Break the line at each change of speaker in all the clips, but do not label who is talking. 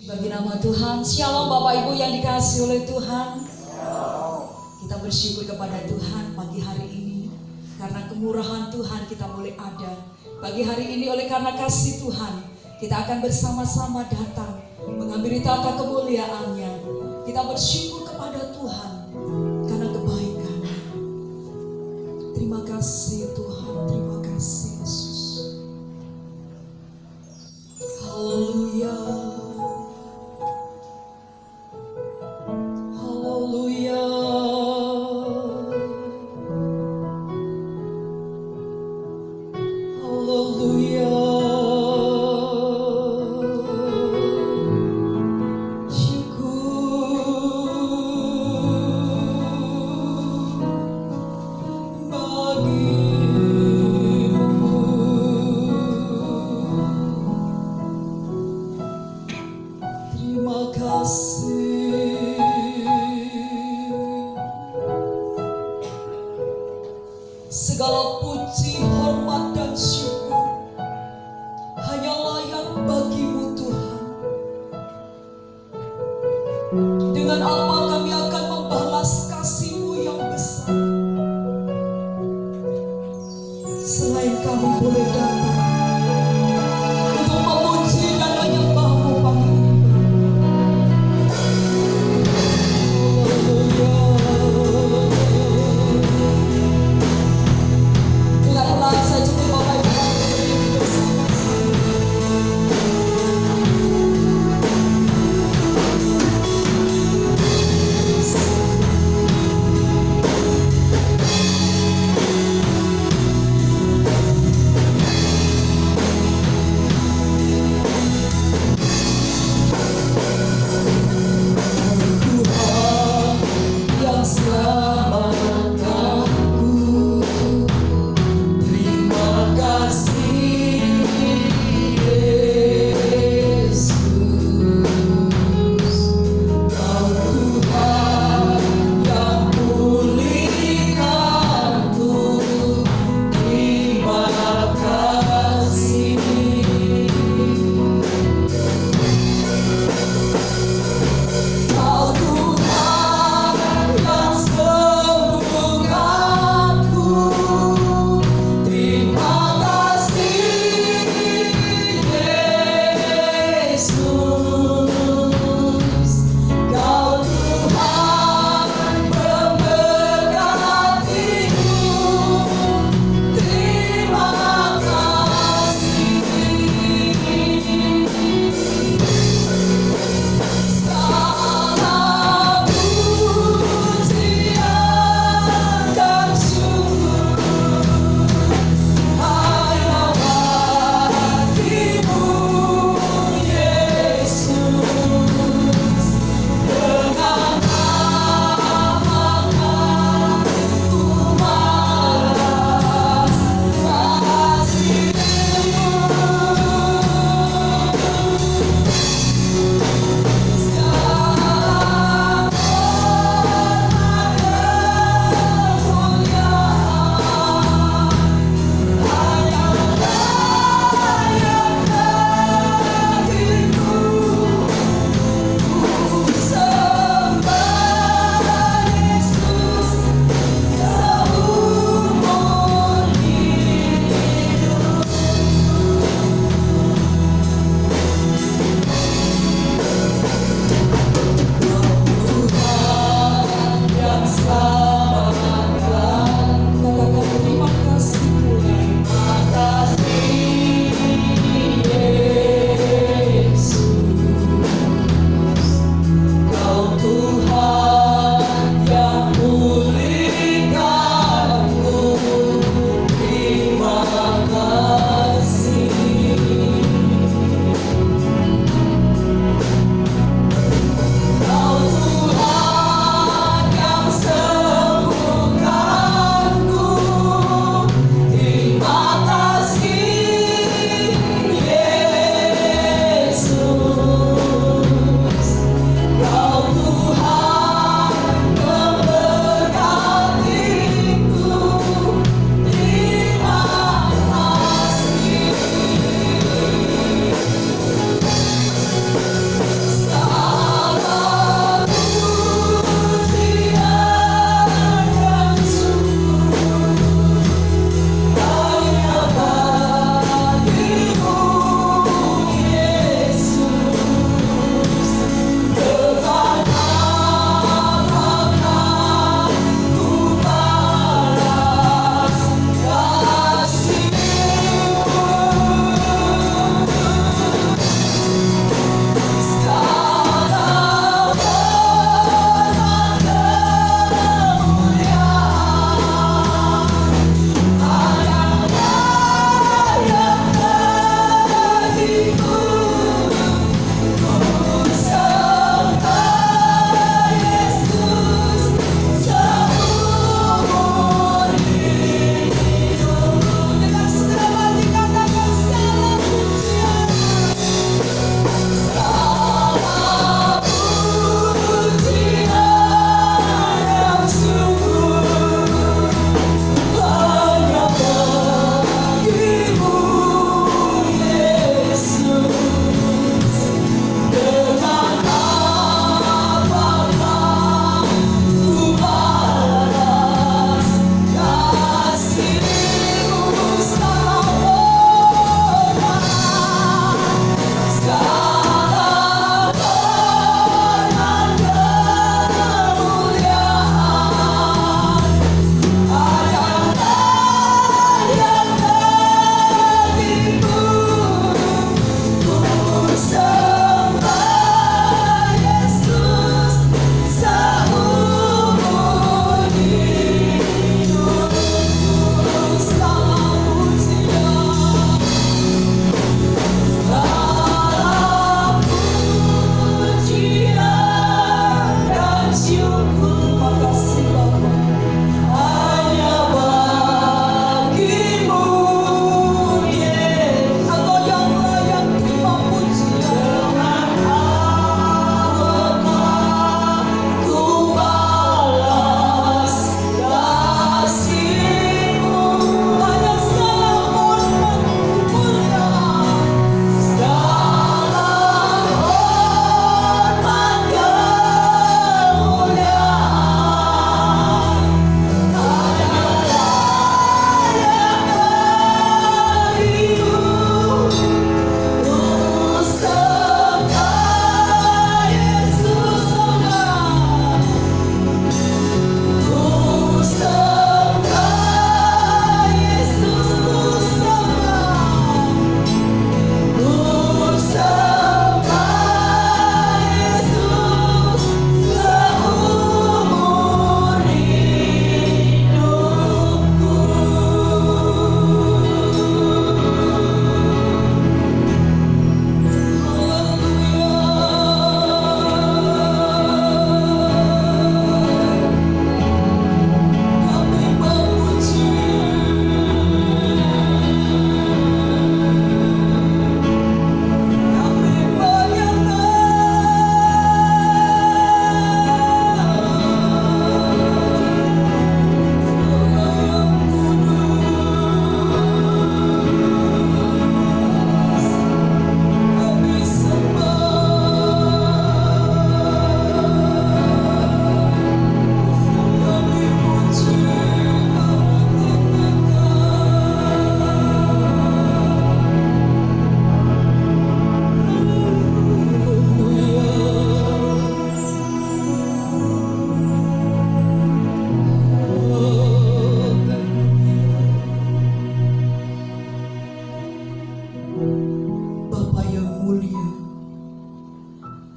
Bagi nama Tuhan, Shalom Bapak Ibu yang dikasihi oleh Tuhan. Kita bersyukur kepada Tuhan pagi hari ini. Karena kemurahan Tuhan kita boleh ada. Pagi hari ini oleh karena kasih Tuhan, kita akan bersama-sama datang mengambil tata kemuliaan-Nya. Kita bersyukur kepada Tuhan karena kebaikan-Nya. Terima kasih Tuhan, terima kasih Yesus. Haleluya. Segala puji, hormat, dan syukur hanya layak bagi-Mu Tuhan. Dengan apa kami akan membalas kasih-Mu yang besar selain kami boleh datang untuk memuji dan menyembah-Mu pagi ini.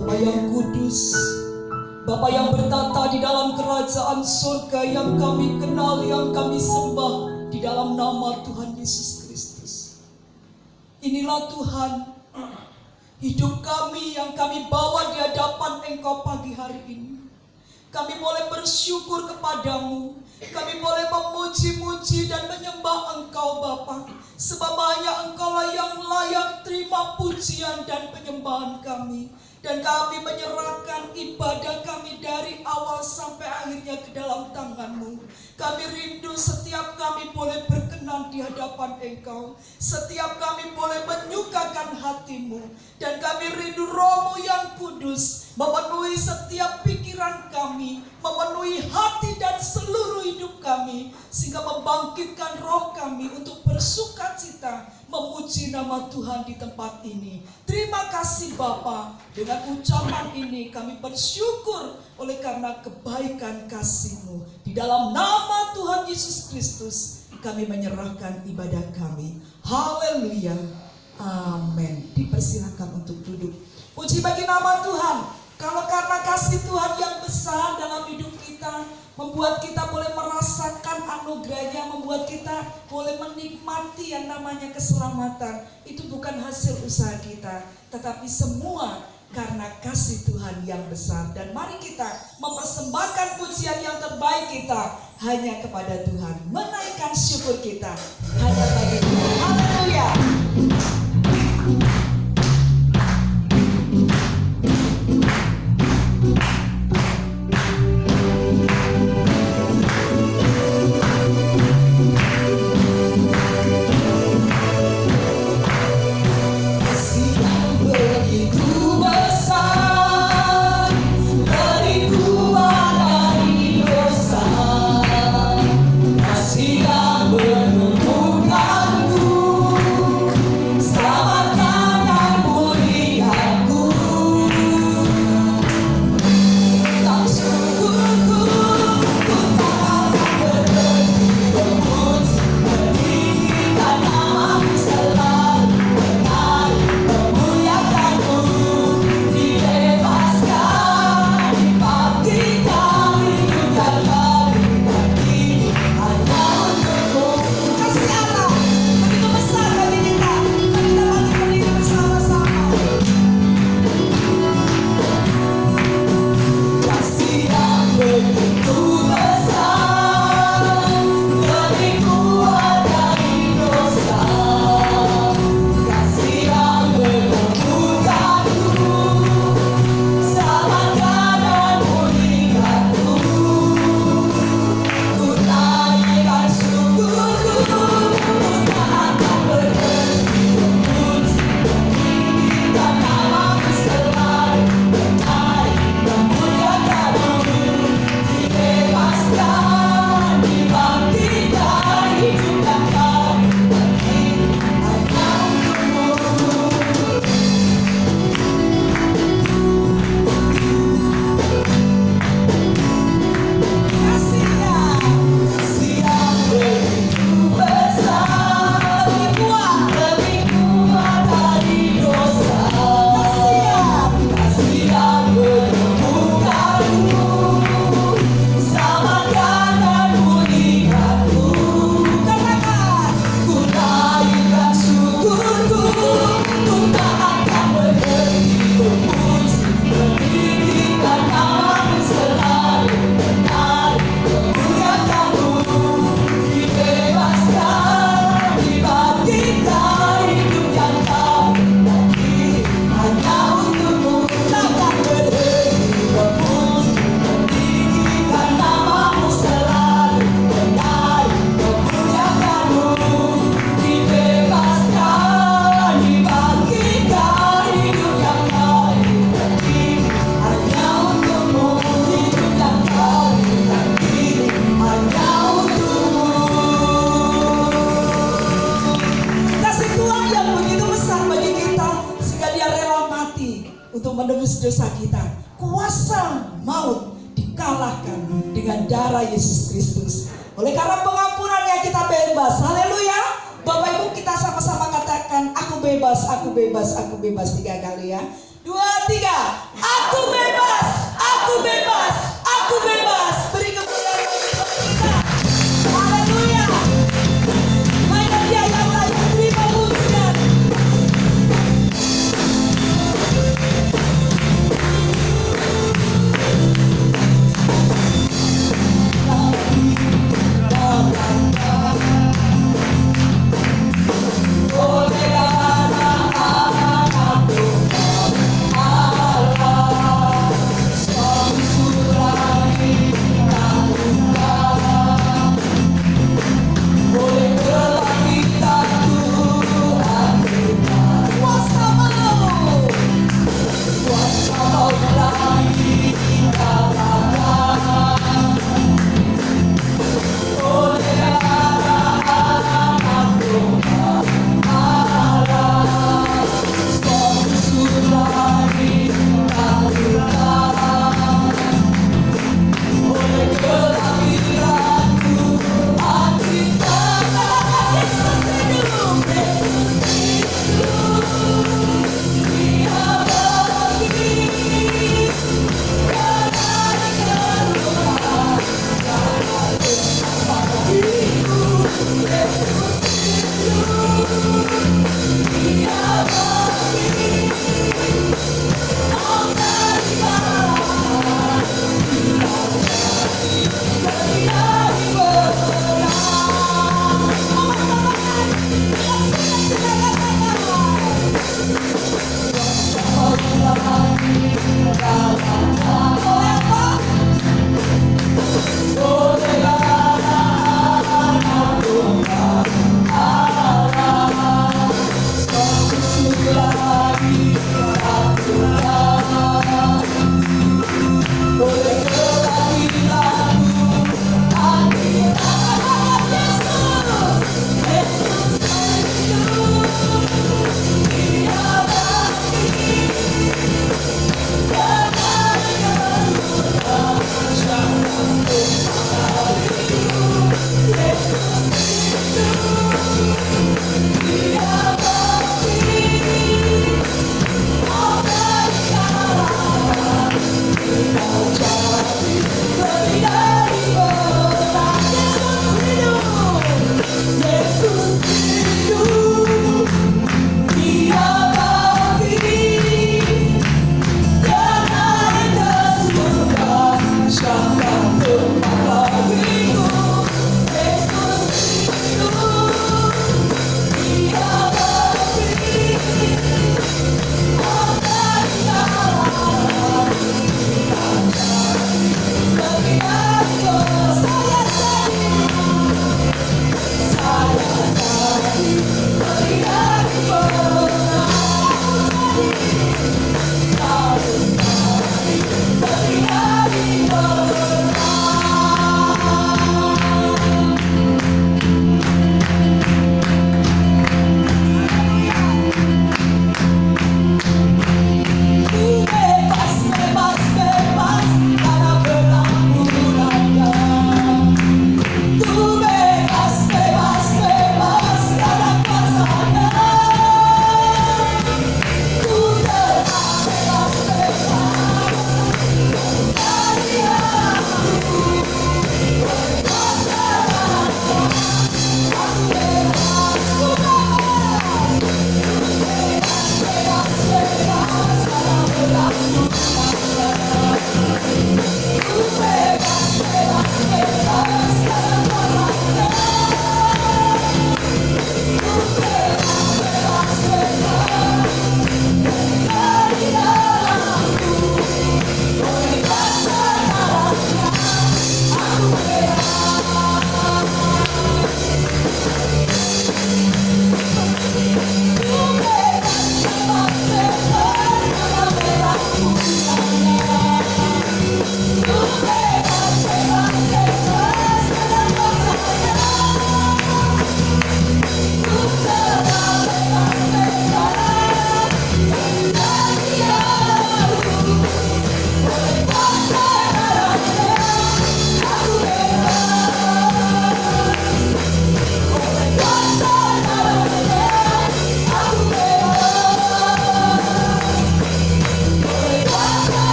Bapa yang kudus, Bapa yang bertata di dalam kerajaan surga yang kami kenal, yang kami sembah di dalam nama Tuhan Yesus Kristus. Inilah Tuhan, hidup kami yang kami bawa di hadapan Engkau pagi hari ini. Kami boleh bersyukur kepadamu, kami boleh memuji-muji dan menyembah Engkau Bapa, sebab hanya Engkaulah yang layak terima pujian dan penyembahan kami. Dan kami menyerahkan ibadah kami dari awal sampai akhirnya ke dalam tangan-Mu. Kami rindu setiap kami boleh berkenan di hadapan Engkau, setiap kami boleh menyukakan hati-Mu. Dan kami rindu Roh-Mu yang kudus memenuhi setiap pikiran kami, memenuhi hati dan seluruh hidup kami, sehingga membangkitkan roh kami untuk bersukacita memuji nama Tuhan di tempat ini. Terima kasih Bapa. Dengan ucapan ini kami bersyukur oleh karena kebaikan kasih-Mu. Di dalam nama Tuhan Yesus Kristus kami menyerahkan ibadah kami. Haleluya. Amin. Dipersilakan untuk duduk. Puji bagi nama Tuhan. Kalau karena kasih Tuhan yang besar dalam hidup kita, membuat kita boleh merasakan anugerahnya, membuat kita boleh menikmati yang namanya keselamatan. Itu bukan hasil usaha kita, tetapi semua karena kasih Tuhan yang besar. Dan mari kita mempersembahkan pujian yang terbaik kita hanya kepada Tuhan. Menaikkan syukur kita hanya bagi Tuhan. Haleluya. menebus dosa kita. Kuasa maut dikalahkan dengan darah Yesus Kristus. Oleh karena pengampunannya kita bebas. Haleluya. Bapak Ibu, kita sama-sama katakan, aku bebas, aku bebas, aku bebas 3 kali ya. 2, 3.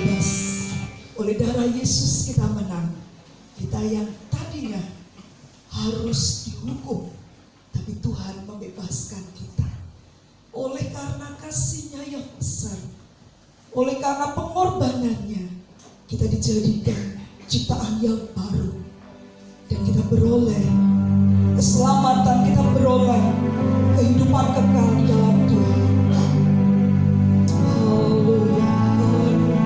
bebas. Oleh darah Yesus kita menang. Kita yang tadinya harus dihukum, tapi Tuhan membebaskan kita. Oleh karena kasih-Nya yang besar, oleh karena pengorbanannya, kita dijadikan ciptaan yang baru. Dan kita beroleh keselamatan, kita beroleh kehidupan kekal di dalam Tuhan. Haleluya, haleluya.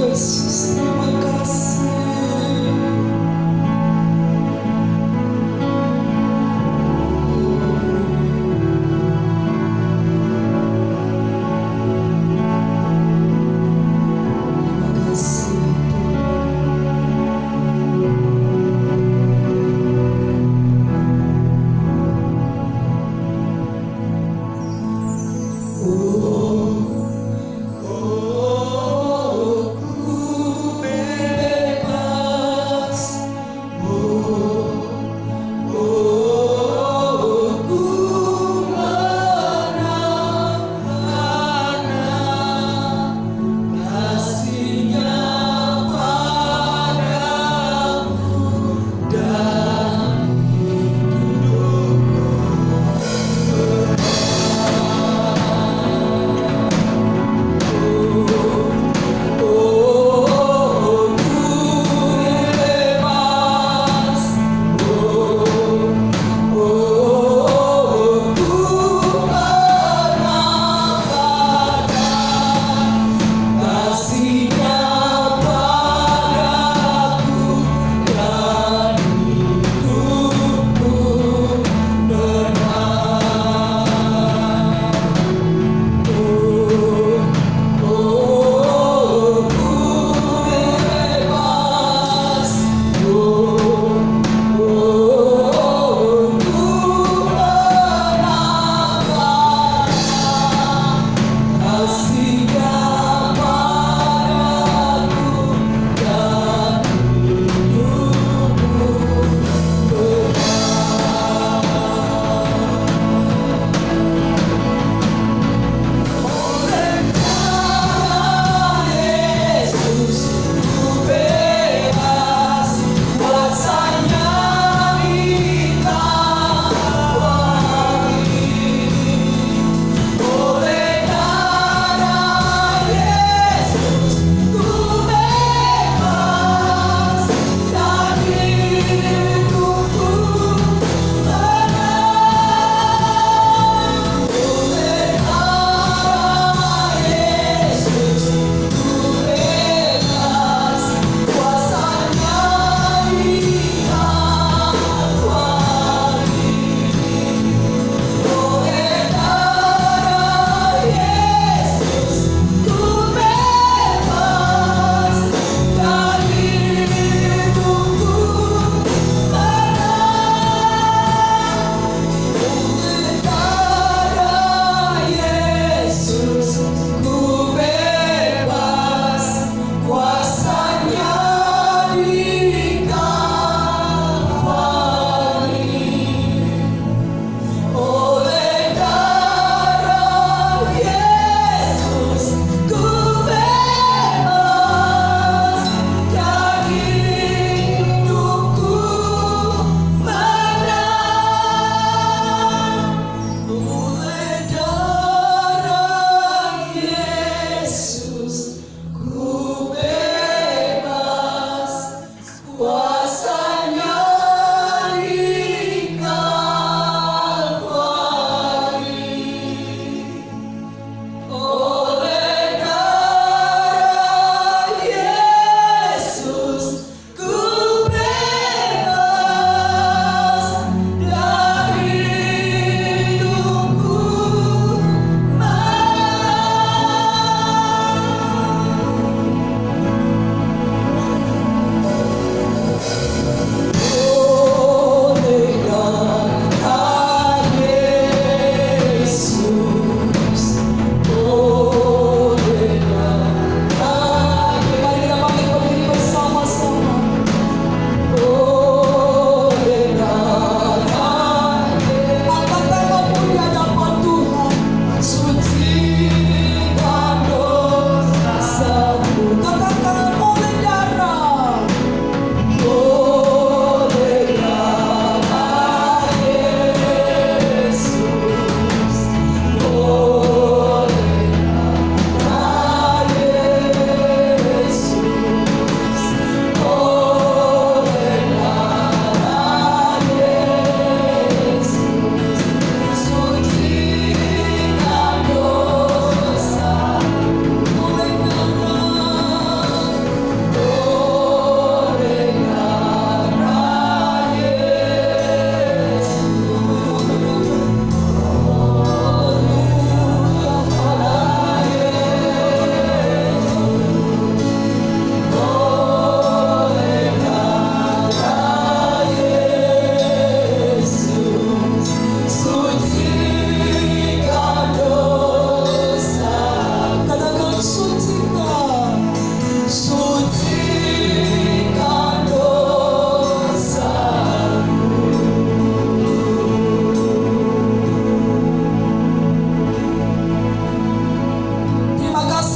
Yesus, terima kasih.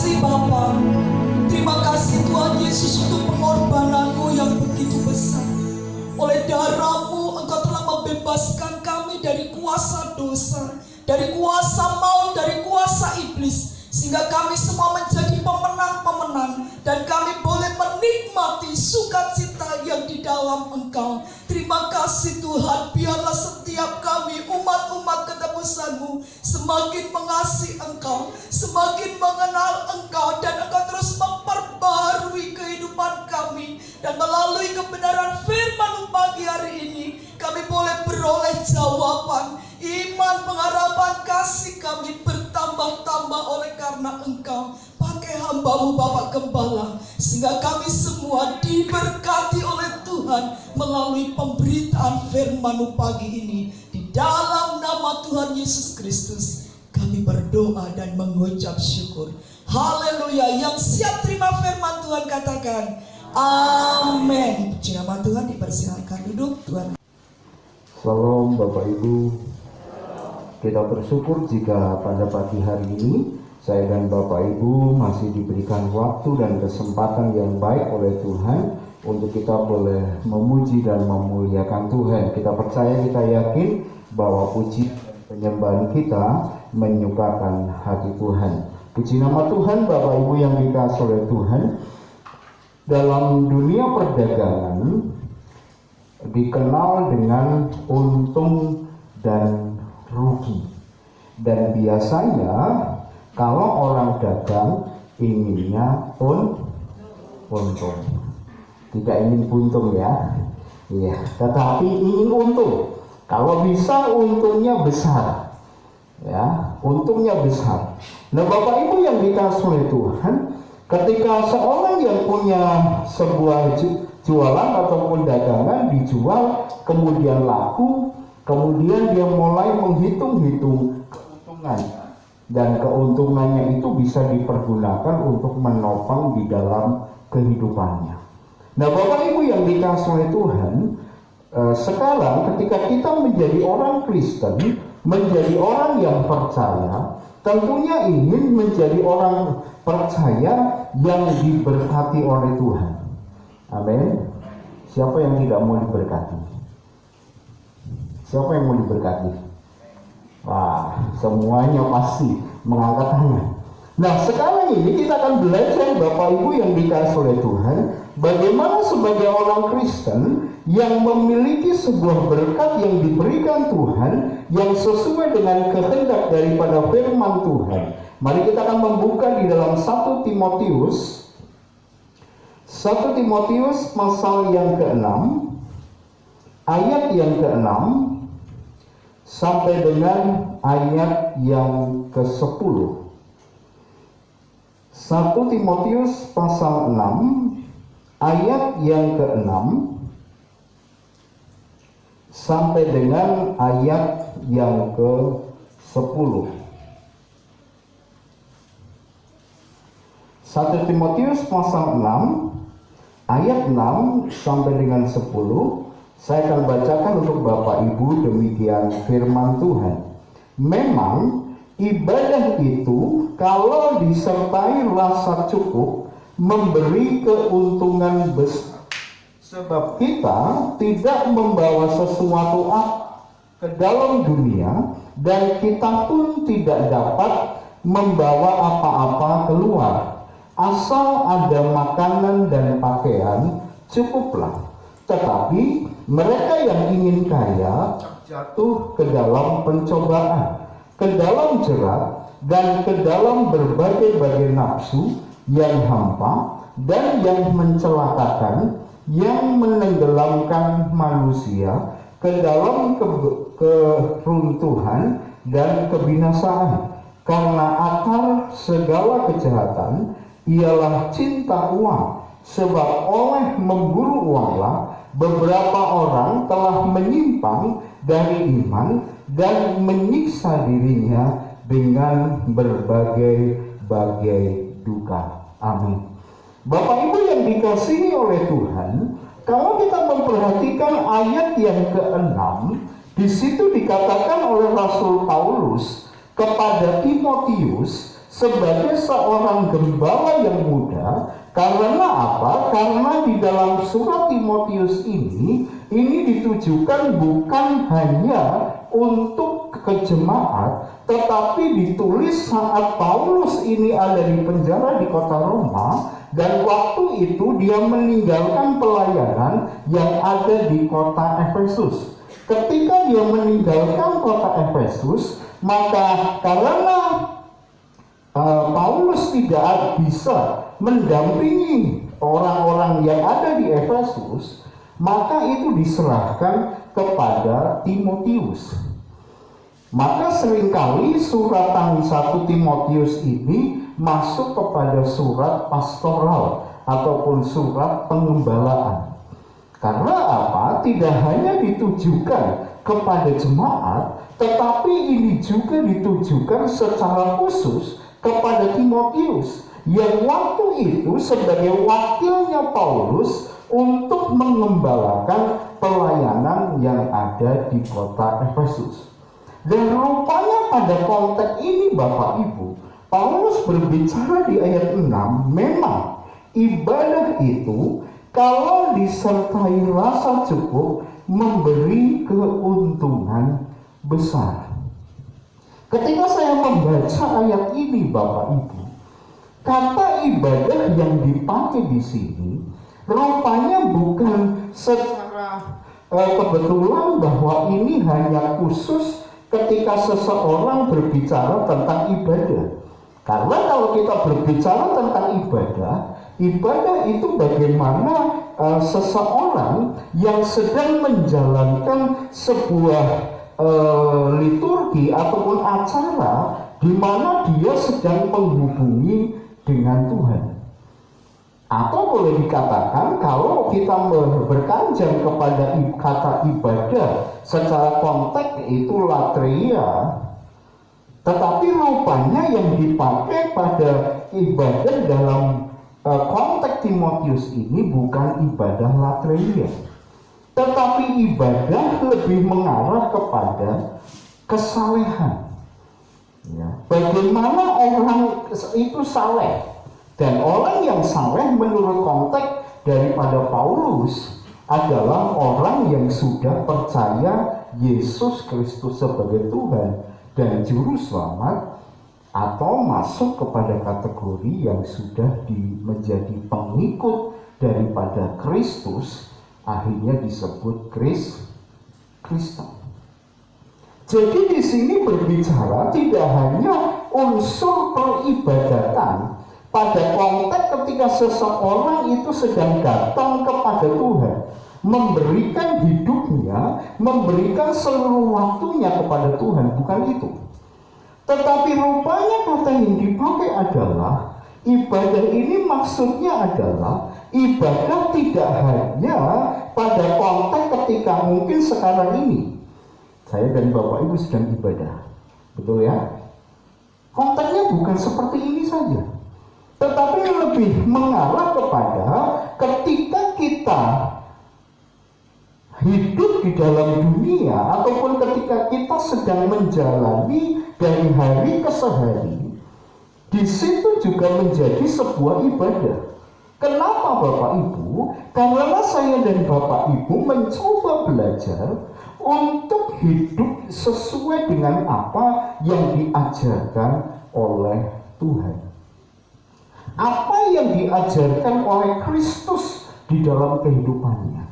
kasih Bapa. Terima kasih Tuhan Yesus untuk pengorbananmu yang begitu besar. Oleh darah-Mu Engkau telah membebaskan kami dari kuasa dosa, dari kuasa maut, dari kuasa iblis, sehingga kami semua menjadi pemenang-pemenang, dan kami boleh menikmati sukacita yang di dalam Engkau. Terima kasih Tuhan, biarlah setiap kami umat-umat ketebus-Mu semakin mengasihi Engkau, semakin mengenal Engkau, dan Engkau terus memperbarui kehidupan kami. Dan melalui kebenaran firman-Mu pagi hari ini, kami boleh beroleh jawaban. Iman, pengharapan, kasih kami bertambah-tambah oleh karena Engkau. Pakai hamba-Mu Bapak Gembala, sehingga kami semua diberkati oleh Tuhan melalui pemberitaan firman-Mu pagi ini. Di dalam nama Tuhan Yesus Kristus kami berdoa dan mengucap syukur. Haleluya. Yang siap terima firman Tuhan katakan amin. Puji nama Tuhan. Dipersilakan duduk Tuhan.
Shalom Bapak Ibu. Kita bersyukur jika pada pagi hari ini saya dan Bapak Ibu masih diberikan waktu dan kesempatan yang baik oleh Tuhan untuk kita boleh memuji dan memuliakan Tuhan. Kita percaya, kita yakin bahwa puji dan penyembahan kita menyukakan hati Tuhan. Puji nama Tuhan. Bapak Ibu yang dikasihi oleh Tuhan, dalam dunia perdagangan dikenal dengan untung dan rugi. Dan biasanya kalau orang dagang inginnya untung, tidak ingin puntung ya. Iya, tetapi ingin untung. Kalau bisa untungnya besar. Ya, untungnya besar. Nah, Bapak Ibu yang dikasihi oleh Tuhan, ketika seorang yang punya sebuah jualan ataupun dagangan dijual kemudian laku, kemudian dia mulai menghitung-hitung keuntungannya, dan keuntungannya itu bisa dipergunakan untuk menopang di dalam kehidupannya. Nah, Bapak Ibu yang dikasihi oleh Tuhan, sekarang ketika kita menjadi orang Kristen, menjadi orang yang percaya, tentunya ingin menjadi orang percaya yang diberkati oleh Tuhan. Amin. Siapa yang tidak mau diberkati? Siapa yang mau diberkati? Wah, semuanya pasti mengangkat tangan. Nah, sekarang ini kita akan belajar Bapak Ibu yang dikasihi oleh Tuhan, bagaimana sebagai orang Kristen yang memiliki sebuah berkat yang diberikan Tuhan yang sesuai dengan kehendak daripada firman Tuhan. Mari kita akan membuka di dalam 1 Timotius pasal yang ke-6, ayat yang ke-6 sampai dengan ayat yang ke-10. 1 Timotius pasal 6 ayat yang ke-6 sampai dengan ayat yang ke-10. 1 Timotius pasal 6 ayat 6 sampai dengan 10. Saya akan bacakan untuk Bapak Ibu, demikian firman Tuhan. Memang ibadah itu kalau disertai rasa cukup memberi keuntungan besar, sebab kita tidak membawa sesuatu ke dalam dunia, dan kita pun tidak dapat membawa apa-apa keluar. Asal ada makanan dan pakaian, cukuplah. Tetapi mereka yang ingin kaya jatuh ke dalam pencobaan, ke dalam jerat, dan ke dalam berbagai-bagai nafsu yang hampa dan yang mencelakakan, yang menenggelamkan manusia ke dalam keruntuhan dan kebinasaan. Karena akar segala kejahatan ialah cinta uang, sebab oleh memburu uanglah beberapa orang telah menyimpang dari iman dan menyiksa dirinya dengan berbagai-bagai duka. Amin. Bapak Ibu yang dikasihi oleh Tuhan, kalau kita memperhatikan ayat yang ke-6, di situ dikatakan oleh Rasul Paulus kepada Timotius, sebagai seorang gembala yang muda. Karena apa? Karena di dalam surat Timotius ini ditujukan bukan hanya untuk ke jemaat, tetapi ditulis saat Paulus ini ada di penjara di kota Roma, dan waktu itu dia meninggalkan pelayanan yang ada di kota Efesus. Ketika dia meninggalkan kota Efesus, maka karena Paulus tidak bisa mendampingi orang-orang yang ada di Efesus, maka itu diserahkan kepada Timotius. Maka seringkali suratan 1 Timotius ini masuk kepada surat pastoral ataupun surat pengembalaan. Karena apa? Tidak hanya ditujukan kepada jemaat, tetapi ini juga ditujukan secara khusus kepada Timotius yang waktu itu sebagai wakilnya Paulus untuk mengembalakan pelayanan yang ada di kota Efesus. Dan rupanya pada konteks ini Bapak Ibu, Paulus berbicara di ayat 6, memang ibadah itu kalau disertai rasa cukup memberi keuntungan besar. Ketika saya membaca ayat ini Bapak Ibu, kata ibadah yang dipakai di sini rupanya bukan secara kebetulan bahwa ini hanya khusus ketika seseorang berbicara tentang ibadah. Karena kalau kita berbicara tentang ibadah itu bagaimana seseorang yang sedang menjalankan sebuah liturgi ataupun acara di mana dia sedang menghubungi dengan Tuhan. Atau boleh dikatakan kalau kita berkancing kepada kata ibadah secara konteks itu latria, tetapi rupanya yang dipakai pada ibadah dalam konteks Timotius ini bukan ibadah latria, tetapi ibadah lebih mengarah kepada kesalehan. Ya. Bagaimana orang itu saleh, dan orang yang saleh menurut konteks daripada Paulus adalah orang yang sudah percaya Yesus Kristus sebagai Tuhan dan Juru Selamat, atau masuk kepada kategori yang sudah menjadi pengikut daripada Kristus, akhirnya disebut Kristen. Jadi di sini berbicara tidak hanya unsur peribadatan pada konteks ketika seseorang itu sedang datang kepada Tuhan, memberikan hidupnya, memberikan seluruh waktunya kepada Tuhan, bukan itu. Tetapi rupanya kata yang dipakai adalah ibadah ini maksudnya adalah ibadah tidak hanya pada konteks ketika mungkin sekarang ini saya dan Bapak Ibu sedang ibadah, betul ya? Konteksnya bukan seperti ini saja, tetapi lebih mengarah kepada ketika kita hidup di dalam dunia ataupun ketika kita sedang menjalani dari hari ke hari, di situ juga menjadi sebuah ibadah. Kenapa Bapak Ibu? Karena saya dan Bapak Ibu mencoba belajar untuk hidup sesuai dengan apa yang diajarkan oleh Tuhan. Apa yang diajarkan oleh Kristus di dalam kehidupannya.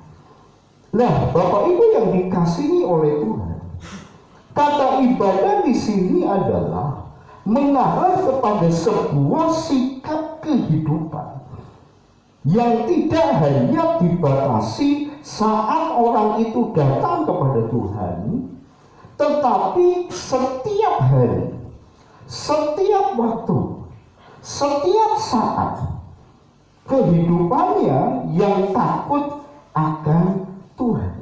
Nah, Bapak Ibu yang dikasihi oleh Tuhan, kata ibadah di sini adalah mengarah kepada sebuah sikap kehidupan yang tidak hanya dibatasi saat orang itu datang kepada Tuhan, tetapi setiap hari, setiap waktu, setiap saat kehidupannya yang takut akan Tuhan,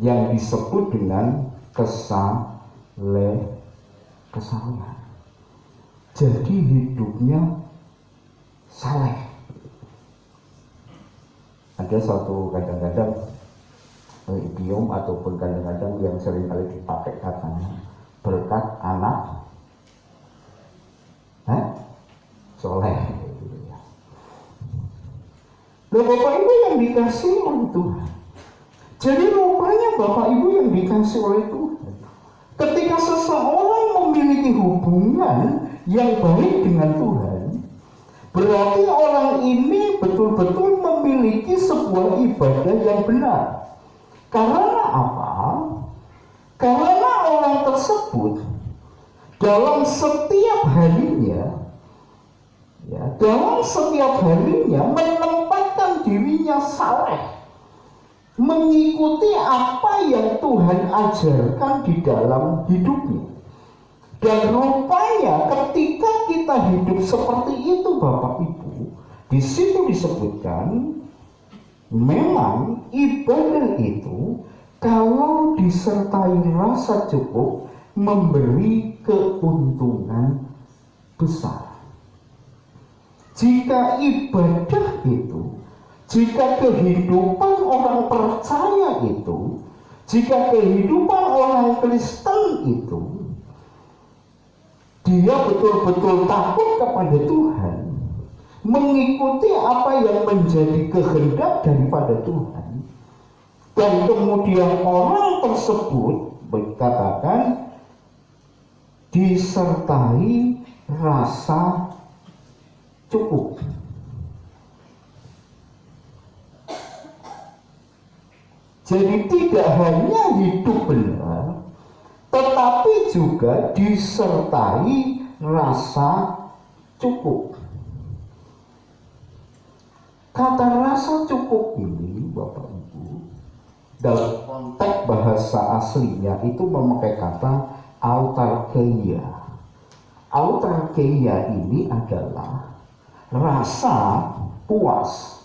yang disebut dengan kesalehan. Jadi hidupnya saleh. Ada satu kadang-kadang idiom ataupun kadang-kadang yang sering kali dipakai katanya berkat anak soleh. Nah, Bapak Ibu yang dikasih oleh Tuhan. Jadi rupanya Bapak Ibu yang dikasih oleh Tuhan, ketika seseorang memiliki hubungan yang baik dengan Tuhan, berarti orang ini betul-betul memiliki sebuah ibadah yang benar. Karena apa? Karena orang tersebut dalam setiap harinya menempatkan dirinya saleh, mengikuti apa yang Tuhan ajarkan di dalam hidupnya. Dan rupanya ketika kita hidup seperti itu Bapak Ibu, di situ disebutkan memang ibadah itu kalau disertai rasa cukup memberi keuntungan besar. Jika ibadah itu, jika kehidupan orang percaya itu, jika kehidupan orang Kristen itu, dia betul-betul takut kepada Tuhan, mengikuti apa yang menjadi kehendak daripada Tuhan, dan kemudian orang tersebut dikatakan disertai rasa cukup. Jadi tidak hanya hidup benar, tetapi juga disertai rasa cukup. Kata rasa cukup ini Bapak Ibu dalam konteks bahasa aslinya itu memakai kata autarkeia. Autarkeia ini adalah rasa puas.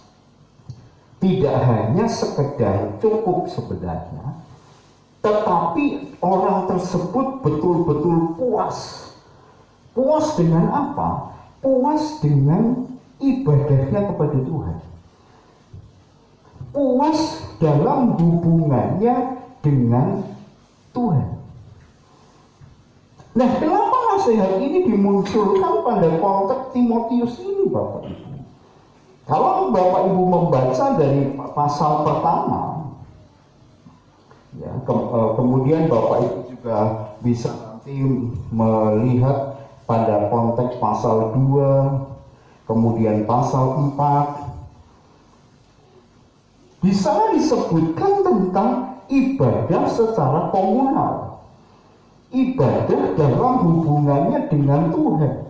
Tidak hanya sekedar cukup sebenarnya, tetapi orang tersebut betul-betul puas. Puas dengan apa? Puas dengan ibadahnya kepada Tuhan. Puas dalam hubungannya dengan Tuhan. Nah, kenapa nasihat ini dimunculkan pada konteks Timotius ini Bapak Ibu? Kalau Bapak Ibu membaca dari pasal pertama, ya, kemudian Bapak Ibu juga bisa nanti melihat pada konteks pasal 2, kemudian pasal 4. Di sana disebutkan tentang ibadah secara komunal. Ibadah dalam hubungannya dengan Tuhan.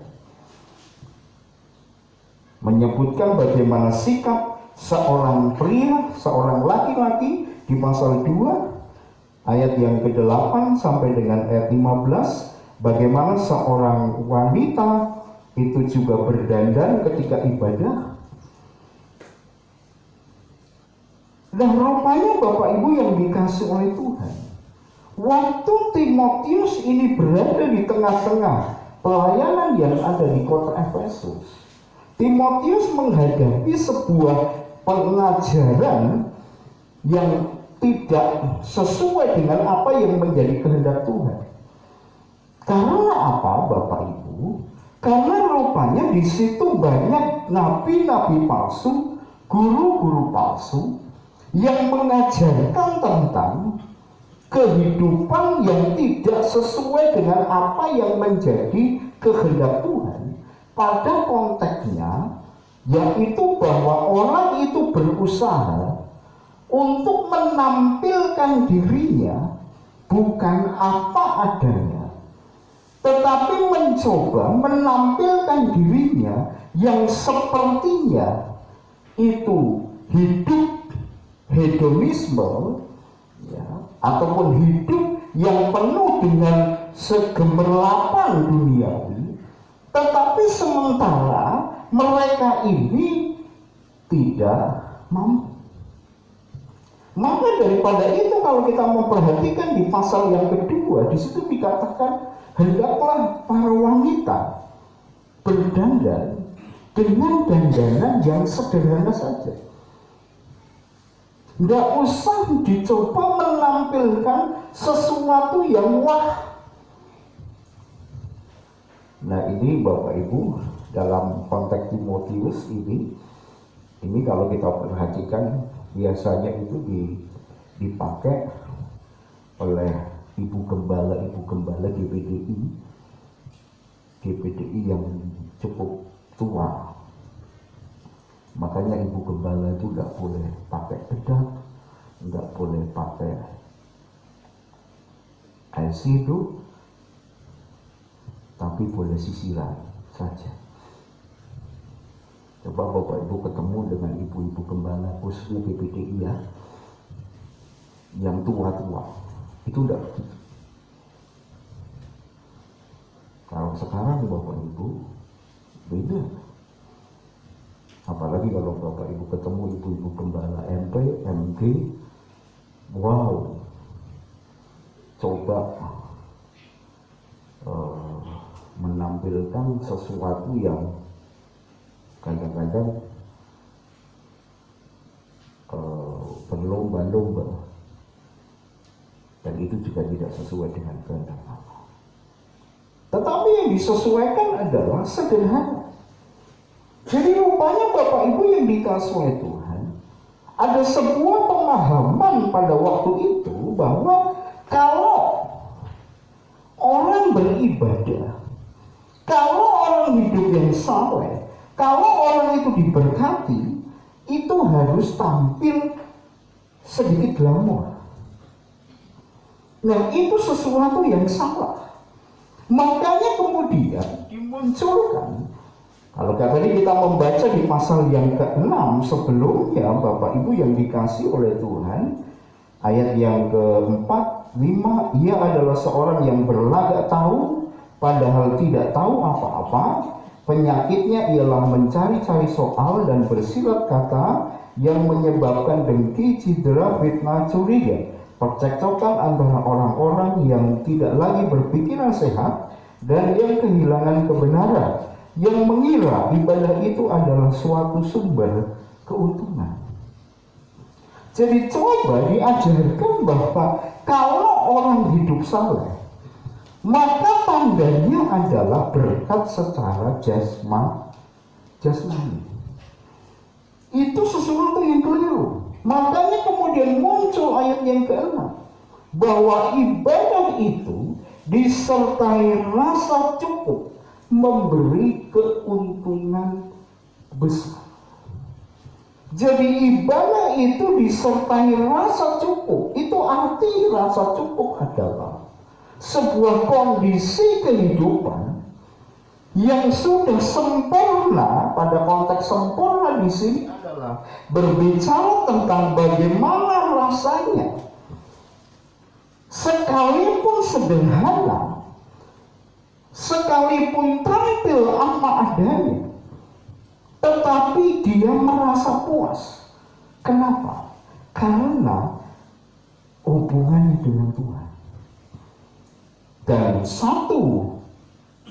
Menyebutkan bagaimana sikap seorang pria, seorang laki-laki di pasal 2 ayat yang ke-8 sampai dengan ayat 15, bagaimana seorang wanita itu juga berdandan ketika ibadah. Dan rupanya Bapak Ibu yang dikasih oleh Tuhan, waktu Timotius ini berada di tengah-tengah pelayanan yang ada di kota Efesus, Timotius menghadapi sebuah pengajaran yang tidak sesuai dengan apa yang menjadi kehendak Tuhan. Karena apa Bapak Ibu? Karena rupanya di situ banyak nabi-nabi palsu, guru-guru palsu yang mengajarkan tentang kehidupan yang tidak sesuai dengan apa yang menjadi kehendak Tuhan. Pada konteksnya, yaitu bahwa orang itu berusaha untuk menampilkan dirinya bukan apa adanya, tetapi mencoba menampilkan dirinya yang sepertinya itu hidup hedonisme, ya, ataupun hidup yang penuh dengan segemerlapan duniawi. Tetapi sementara mereka ini tidak mampu. Maka daripada itu kalau kita memperhatikan di pasal yang kedua, di situ dikatakan hendaklah para wanita berdandan dengan dandanan yang sederhana saja. Tidak usah dicoba menampilkan sesuatu yang wah. Nah, ini Bapak Ibu dalam konteks Timotius ini kalau kita perhatikan biasanya itu dipakai oleh ibu gembala GPDI yang cukup tua. Makanya ibu gembala itu nggak boleh pakai bedak, nggak boleh pakai eyeshadow, tapi boleh sisiran saja. Coba Bapak Ibu ketemu dengan ibu-ibu gembala khususnya GPDI ya, yang tua-tua, itu enggak begitu. Kalau sekarang Bapak Ibu beda. Apalagi kalau Bapak Ibu ketemu ibu-ibu gembala MP, MG, wow, coba menampilkan sesuatu yang kadang-kadang berlomba-lomba, dan itu juga tidak sesuai dengan kehendak Allah. Tetapi yang disesuaikan adalah sederhana. Jadi rupanya Bapak Ibu yang dikasihi oleh Tuhan, ada sebuah pemahaman pada waktu itu bahwa kalau orang beribadah, kalau orang hidup yang saleh, kalau orang itu diberkati, itu harus tampil sedikit glamor. Nah, itu sesuatu yang salah. Makanya kemudian dimunculkan, kalau tadi kita membaca di pasal yang ke-6 sebelumnya, Bapak Ibu yang dikasihi oleh Tuhan, ayat yang ke-4, 5, ia adalah seorang yang berlagak tahu, padahal tidak tahu apa-apa. Penyakitnya ialah mencari-cari soal dan bersilat kata yang menyebabkan dengki, cedera, fitnah, curiga, percekcokan antara orang-orang yang tidak lagi berpikiran sehat dan yang kehilangan kebenaran, yang mengira ibadah itu adalah suatu sumber keuntungan. Jadi coba diajarkan bahwa kalau orang hidup saleh, maka tandanya adalah berkat secara jasmani. Itu sesuatu yang keliru. Makanya kemudian muncul ayat yang ke-6 bahwa ibadah itu disertai rasa cukup, memberi keuntungan besar. Jadi ibadah itu disertai rasa cukup. Itu arti rasa cukup adalah sebuah kondisi kehidupan yang sudah sempurna. Pada konteks sempurna di sini adalah berbicara tentang bagaimana rasanya, sekalipun sederhana, sekalipun tampil apa adanya, tetapi dia merasa puas. Kenapa? Karena hubungannya dengan Tuhan. Dan satu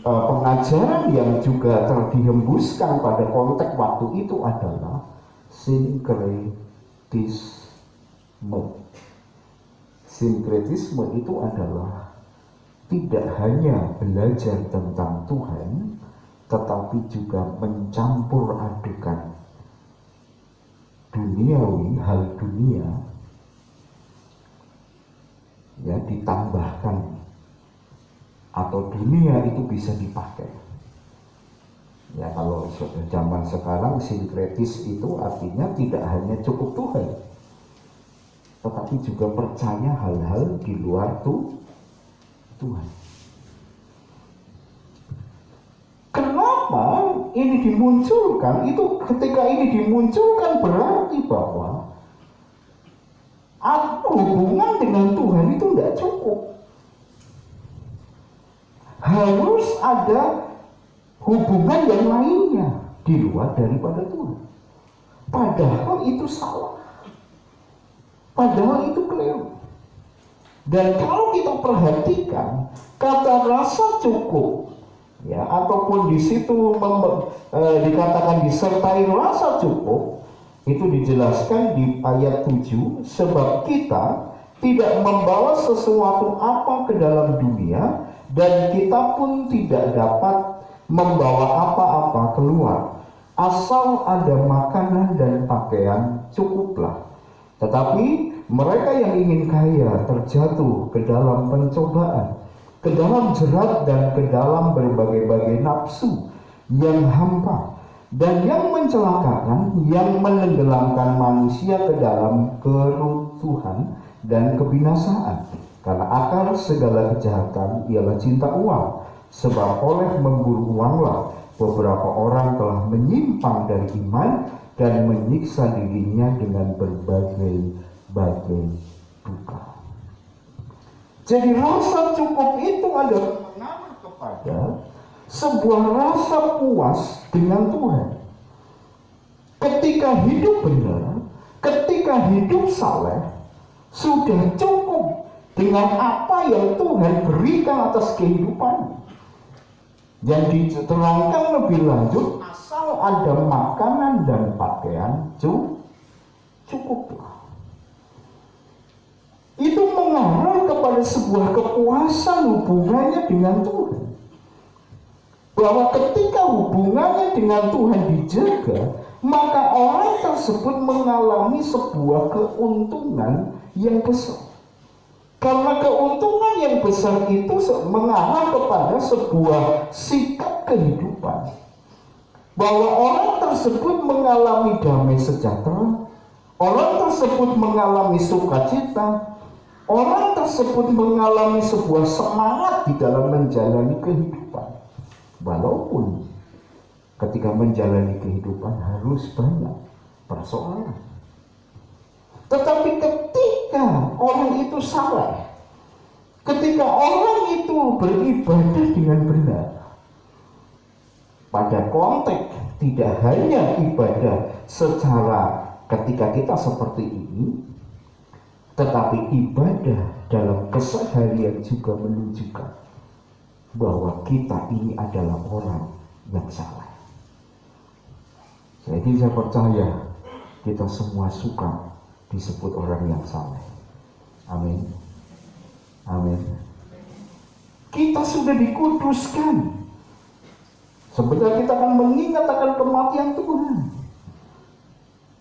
pengajaran yang juga dihembuskan pada konteks waktu itu adalah sinkretisme. Sinkretisme itu adalah tidak hanya belajar tentang Tuhan, tetapi juga mencampur adukan duniawi, hal dunia, ya, ditambahkan, atau dunia itu bisa dipakai. Ya, kalau zaman sekarang sinkretis itu artinya tidak hanya cukup Tuhan, tetapi juga percaya hal-hal di luar Tuhan. Kenapa ini dimunculkan? Itu ketika ini dimunculkan berarti bahwa hubungan dengan Tuhan itu tidak cukup. Harus ada hubungan yang lainnya di luar daripada Tuhan. Padahal itu salah. Padahal itu keliru. Dan kalau kita perhatikan kata rasa cukup, ya, ataupun di situ dikatakan disertai rasa cukup, itu dijelaskan di ayat 7, sebab kita tidak membawa sesuatu apa ke dalam dunia, dan kita pun tidak dapat membawa apa-apa keluar. Asal ada makanan dan pakaian cukuplah. Tetapi mereka yang ingin kaya terjatuh ke dalam pencobaan, ke dalam jerat dan ke dalam berbagai-bagai nafsu yang hampa dan yang mencelakakan, yang menenggelamkan manusia ke dalam keruntuhan dan kebinasaan. Karena akar segala kejahatan ialah cinta uang, sebab oleh memburu uanglah beberapa orang telah menyimpang dari iman dan menyiksa dirinya dengan berbagai-bagai duka. Jadi rasa cukup itu adalah mengarah kepada sebuah rasa puas dengan Tuhan. Ketika hidup benar, ketika hidup saleh, sudah cukup dengan apa yang Tuhan berikan atas kehidupan. Yang diterangkan lebih lanjut, asal ada makanan dan pakaian cukuplah. Itu mengarah kepada sebuah kepuasan hubungannya dengan Tuhan. Bahwa ketika hubungannya dengan Tuhan dijaga, maka orang tersebut mengalami sebuah keuntungan yang besar. Karena keuntungan yang besar itu mengarah kepada sebuah sikap kehidupan. Bahwa orang tersebut mengalami damai sejahtera, orang tersebut mengalami sukacita, orang tersebut mengalami sebuah semangat di dalam menjalani kehidupan. Walaupun ketika menjalani kehidupan harus banyak persoalan. Tetapi ketika orang itu salah, ketika orang itu beribadah dengan benar, pada konteks tidak hanya ibadah secara ketika kita seperti ini, tetapi ibadah dalam keseharian juga menunjukkan bahwa kita ini adalah orang yang salah. Jadi saya percaya kita semua suka disebut orang yang saleh. Amin. Amin. Kita sudah dikuduskan. Sebentar kita akan mengingat akan kematian Tuhan.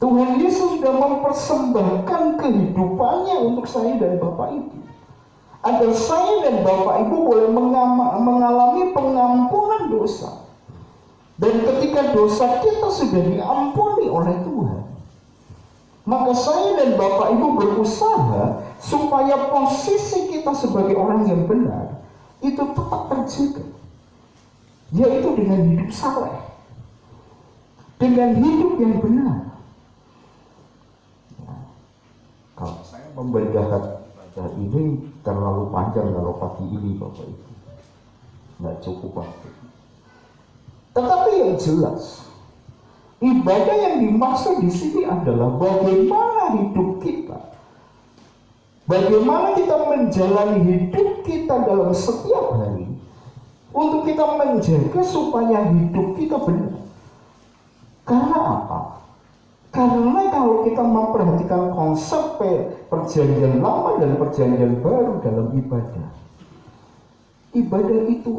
Tuhan Yesus sudah mempersembahkan kehidupannya untuk saya dan Bapak Ibu. Agar saya dan Bapak Ibu boleh mengalami pengampunan dosa. Dan ketika dosa kita sudah diampuni oleh Tuhan, maka saya dan Bapak Ibu berusaha supaya posisi kita sebagai orang yang benar itu tetap terjaga, yaitu dengan hidup saleh, dengan hidup yang benar. Ya, kalau saya membedakan ini terlalu panjang kalau pagi ini Bapak Ibu, nggak cukup waktu. Tetapi yang jelas, ibadah yang dimaksud di sini adalah bagaimana hidup kita, bagaimana kita menjalani hidup kita dalam setiap hari, untuk kita menjaga supaya hidup kita benar. Karena apa? Karena kalau kita memperhatikan konsep perjanjian lama dan perjanjian baru dalam ibadah, ibadah itu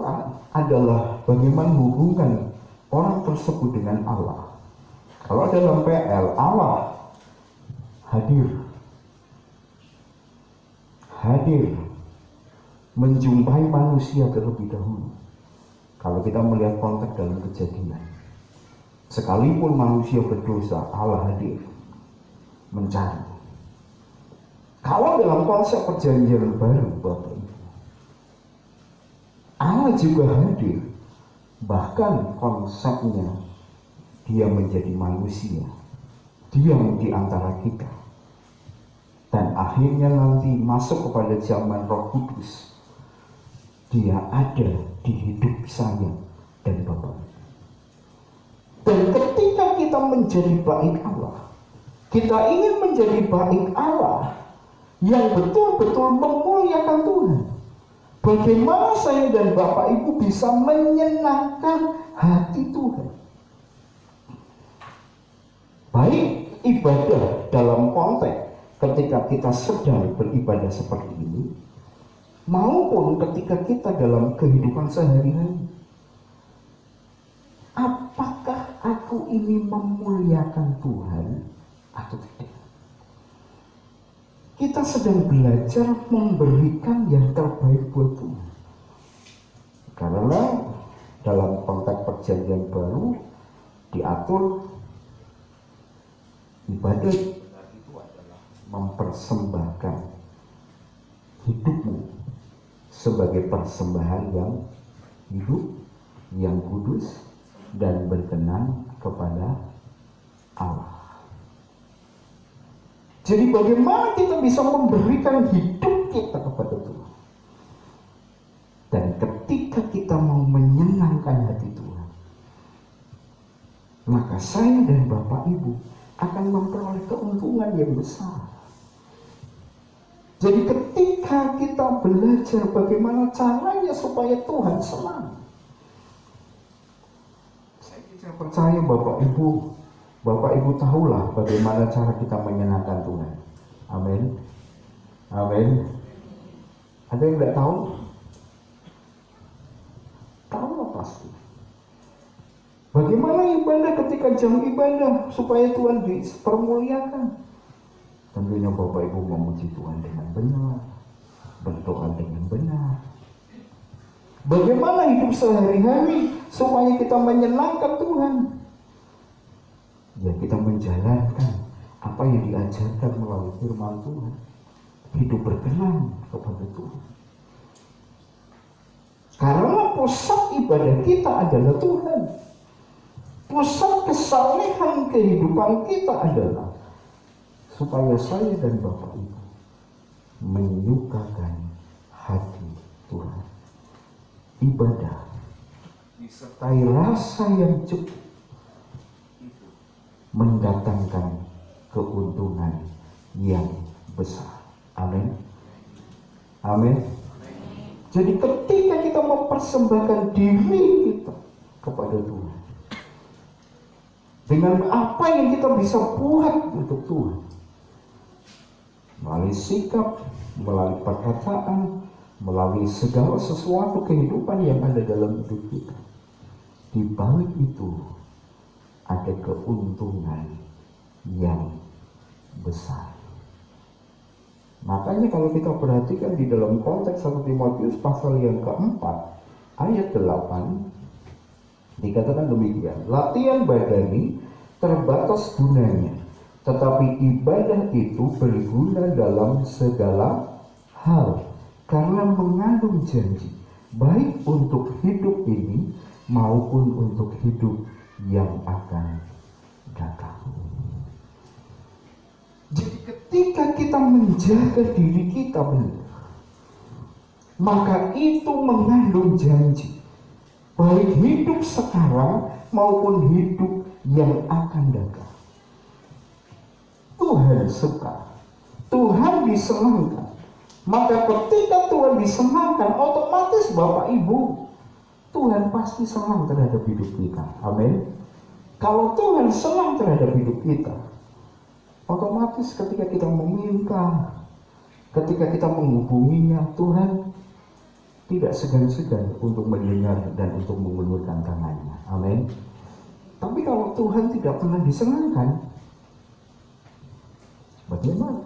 adalah bagaimana hubungan orang tersebut dengan Allah. Kalau dalam PL, Allah hadir menjumpai manusia terlebih dahulu. Kalau kita melihat konteks dalam Kejadian, sekalipun manusia berdosa, Allah hadir mencari. Kalau dalam konsep perjanjian baru, Bapak Ibu, Allah juga hadir, bahkan konsepnya dia menjadi manusia, diam di antara kita, dan akhirnya nanti masuk kepada zaman Roh Kudus, dia ada di hidup saya dan Bapak. Dan ketika kita menjadi bait Allah, kita ingin menjadi bait Allah yang betul-betul memuliakan Tuhan. Bagaimana saya dan Bapak Ibu bisa menyenangkan hati Tuhan? Baik ibadah dalam konteks ketika kita sedang beribadah seperti ini, maupun ketika kita dalam kehidupan sehari-hari. aku ini memuliakan Tuhan atau tidak? Kita sedang belajar memberikan yang terbaik buat Tuhan. Karena dalam konteks perjanjian baru diatur ibadah itu adalah mempersembahkan hidupmu sebagai persembahan yang hidup, yang kudus dan berkenan kepada Allah. Jadi bagaimana kita bisa memberikan hidup kita kepada Tuhan? Dan ketika kita mau menyenangkan hati Tuhan, maka saya dan Bapak Ibu akan memperoleh keuntungan yang besar. Jadi ketika kita belajar bagaimana caranya supaya Tuhan senang, saya percaya Bapak Ibu tahulah bagaimana cara kita menyenangkan Tuhan. Amin. Amin. Ada yang tidak tahu? Tahu pasti. Bagaimana ibadah ketika jam ibadah supaya Tuhan dipermuliakan? Tentunya Bapak Ibu memuji Tuhan dengan benar, berdoa dengan benar. Bagaimana hidup sehari-hari supaya kita menyenangkan Tuhan? Ya, kita menjalankan apa yang diajarkan melalui firman Tuhan. Hidup berkenan kepada Tuhan. Karena pusat ibadah kita adalah Tuhan. Pusat kesalehan kehidupan kita adalah supaya saya dan Bapak Ibu menyukakan hati Tuhan. Ibadah disertai rasa yang cukup itu mendatangkan keuntungan yang besar. Amin. Amin. Jadi ketika kita mempersembahkan diri kita kepada Tuhan, dengan apa yang kita bisa buat untuk Tuhan, melalui sikap, melalui perkataan, melalui segala sesuatu kehidupan yang ada dalam hidup kita, di balik itu ada keuntungan yang besar. Makanya kalau kita perhatikan di dalam konteks 1 Timotius pasal yang keempat ayat 8 dikatakan demikian, latihan badani terbatas gunanya, tetapi ibadah itu berguna dalam segala hal karena mengandung janji baik untuk hidup ini maupun untuk hidup yang akan datang. Jadi ketika kita menjaga diri kita benar, maka itu mengandung janji baik hidup sekarang maupun hidup yang akan datang. Tuhan suka, Tuhan disenangkan. Maka ketika Tuhan disenangkan, otomatis Bapak Ibu, Tuhan pasti senang terhadap hidup kita. Amin. Kalau Tuhan senang terhadap hidup kita, otomatis ketika kita meminta, ketika kita menghubunginya, Tuhan tidak segan-segan untuk mendengar dan untuk mengulurkan tangannya. Amin. Tapi kalau Tuhan tidak pernah disenangkan, bagaimana?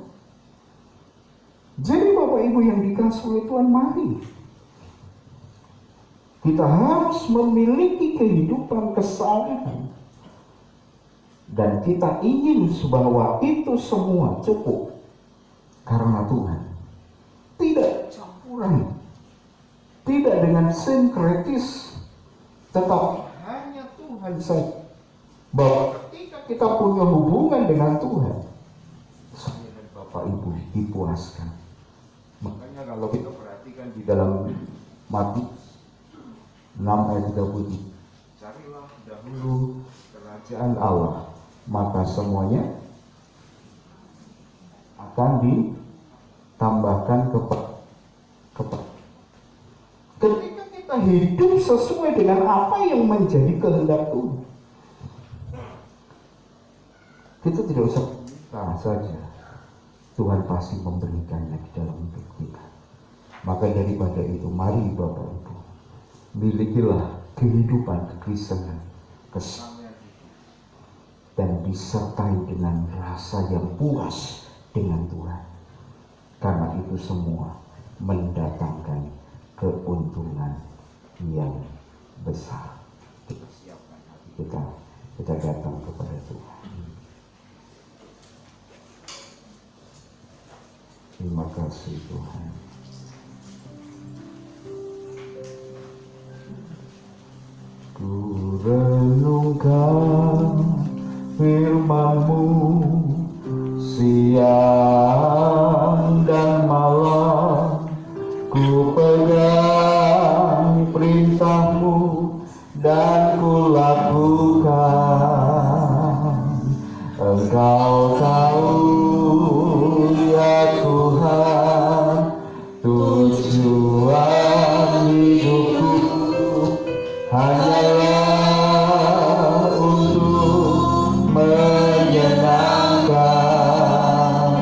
Jadi Bapak Ibu yang dikasihi oleh Tuhan, mari kita harus memiliki kehidupan kesalehan, dan kita ingin bahwa itu semua cukup karena Tuhan. Tidak campuran, tidak dengan sinkretis, tetapi hanya Tuhan saja. Bahwa ketika kita punya hubungan dengan Tuhan, saya dan Bapak Ibu dipuaskan. Makanya kalau kita perhatikan di dalam Matius 6 ayat 30, carilah dahulu kerajaan Allah, maka semuanya akan ditambahkan kepada. Ketika kita hidup sesuai dengan apa yang menjadi kehendak Tuhan, kita tidak usah minta saja, Tuhan pasti memberikannya di dalam hidup kita. Maka daripada itu, mari Bapak Ibu, milikilah kehidupan kekristenan, kesalehan disertai dengan rasa yang puas dengan Tuhan. Karena itu semua mendatangkan keuntungan yang besar. Kita siapkan hati kita datang kepada Tuhan. Terima kasih Tuhan. Ku renungkan firman-Mu siang dan malam, ku pegang perintah-Mu dan ku lakukan. Engkau tahu ya Tuhan, tujuan hidupku hanyalah untuk menyenangkan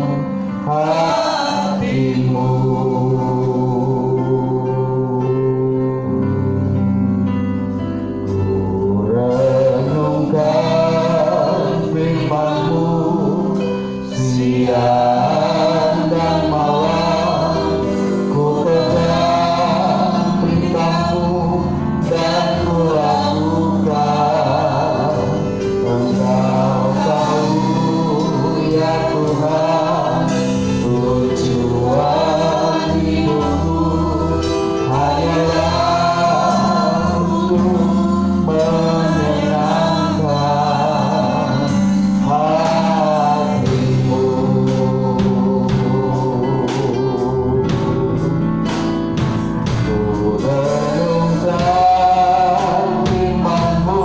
hati-Mu. Ku renungkan firman-Mu siang dan malam, ku pegang perintah-Mu dan ku lakukan. Engkau tahu ya Tuhan, tujuan hidupku hanyalah untuk menyenangkan hati-Mu. Ku renungkan firman-Mu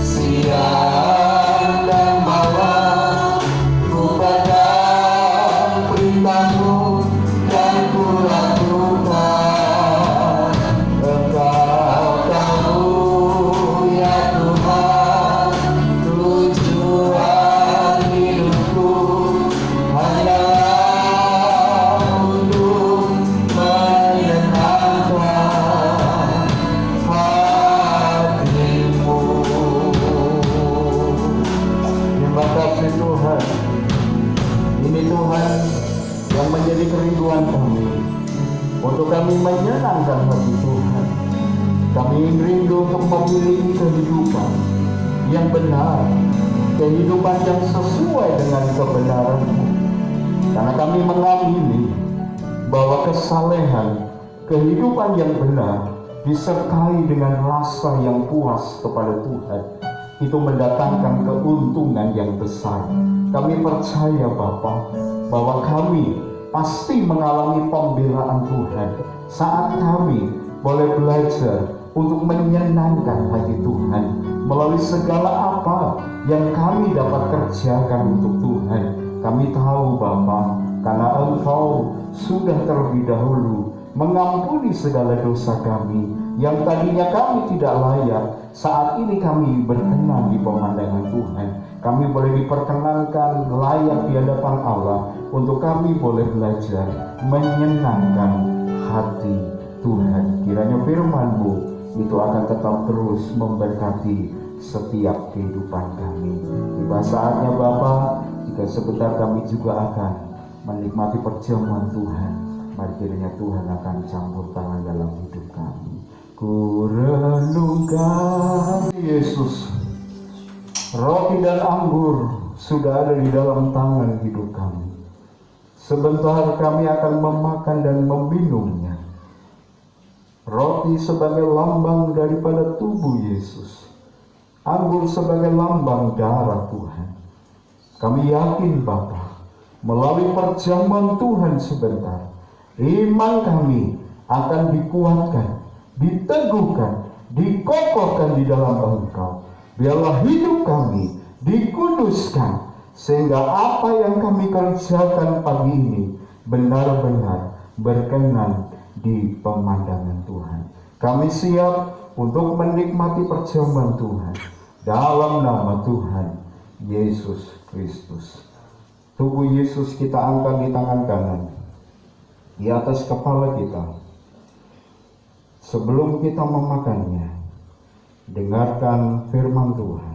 siang dan malam, ku pegang perintah-Mu dan ku lakukan. Engkau tahu ya Tuhan, tujuan hidupku hanyalah untuk menyenangkan hati-Mu. Terima kasih Tuhan. Ini Tuhan yang menjadi kerinduan kami, untuk kami menyenangkan hati Tuhan. Kami rindu untuk memiliki kehidupan yang benar, kehidupan yang sesuai dengan kebenaran-Mu. Karena kami mengamini bahwa kesalehan, kehidupan yang benar disertai dengan rasa yang puas kepada Tuhan, itu mendatangkan keuntungan yang besar. Kami percaya Bapa, bahwa kami pasti mengalami pembelaan Tuhan saat kami boleh belajar untuk menyenangkan hati Tuhan melalui segala apa yang kami dapat kerjakan untuk Tuhan. Kami tahu Bapa, karena Engkau sudah terlebih dahulu mengampuni segala dosa kami yang tadinya kami tidak layak. Saat ini kami berkenan di pemandangan Tuhan. Kami boleh diperkenankan layak di hadapan Allah, untuk kami boleh belajar menyenangkan hati Tuhan. Kiranya firman-Mu itu akan tetap terus memberkati setiap kehidupan kami. Tiba saatnya Bapa, jika sebentar kami juga akan menikmati perjamuan Tuhan. Mari kiranya Tuhan akan campur tangan dalam hidup kami. Ku renungkan Yesus, roti dan anggur sudah ada di dalam tangan hidup kami. Sebentar kami akan memakan dan meminumnya. Roti sebagai lambang daripada tubuh Yesus, anggur sebagai lambang darah Tuhan. Kami yakin Bapa, melalui perjamuan Tuhan sebentar, iman kami akan dikuatkan, diteguhkan, dikokohkan di dalam Engkau. Biarlah hidup kami dikuduskan, sehingga apa yang kami kerjakan pagi ini benar-benar berkenan di pemandangan Tuhan. Kami siap untuk menikmati perjamuan Tuhan dalam nama Tuhan Yesus Kristus. Tubuh Yesus kita angkat di tangan kanan, di atas kepala kita. Sebelum kita memakannya, dengarkan firman Tuhan.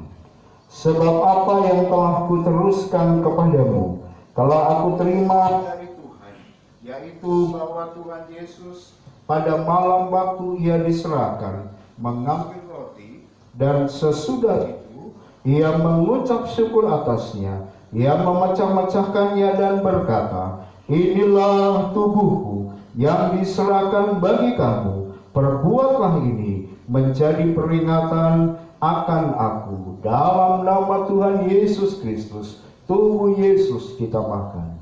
Sebab apa yang telah kuteruskan kepadamu telah aku terima dari Tuhan, yaitu bahwa Tuhan Yesus pada malam waktu ia diserahkan mengambil roti, dan sesudah itu ia mengucap syukur atasnya, ia memecah-mecahkannya dan berkata, inilah tubuhku yang diserahkan bagi kamu, perbuatlah ini menjadi peringatan akan aku. Dalam nama Tuhan Yesus Kristus, tubuh Yesus kita makan.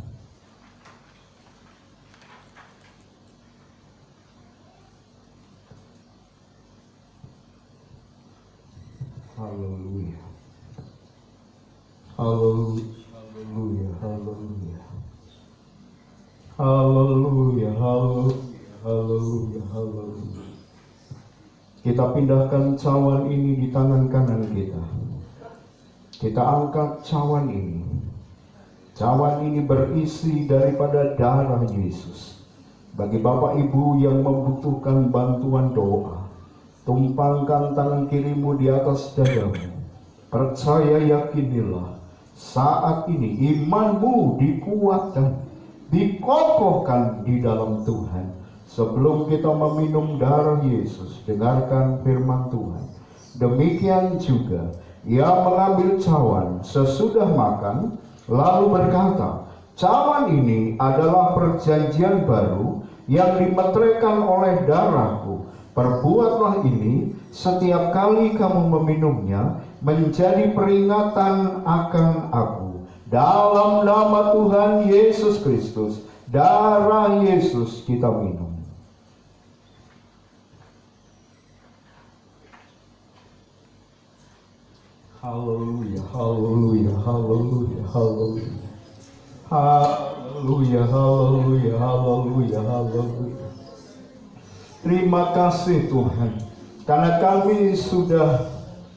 Haleluya. Haleluya. Haleluya. Haleluya. Haleluya. Haleluya. Kita pindahkan cawan ini di tangan kanan kita. Kita angkat cawan ini. Cawan ini berisi daripada darah Yesus. Bagi Bapak Ibu yang membutuhkan bantuan doa, tumpangkan tangan kirimu di atas dadamu. Percaya, yakinilah, saat ini imanmu dikuatkan, dikokohkan di dalam Tuhan. Sebelum kita meminum darah Yesus, dengarkan firman Tuhan. Demikian juga, ia mengambil cawan sesudah makan, lalu berkata, cawan ini adalah perjanjian baru yang dimeteraikan oleh darahku. Perbuatlah ini setiap kali kamu meminumnya menjadi peringatan akan aku. Dalam nama Tuhan Yesus Kristus, darah Yesus kita minum. Haleluya, haleluya, haleluya, haleluya. Haleluya, haleluya, haleluya, haleluya. Terima kasih Tuhan, karena kami sudah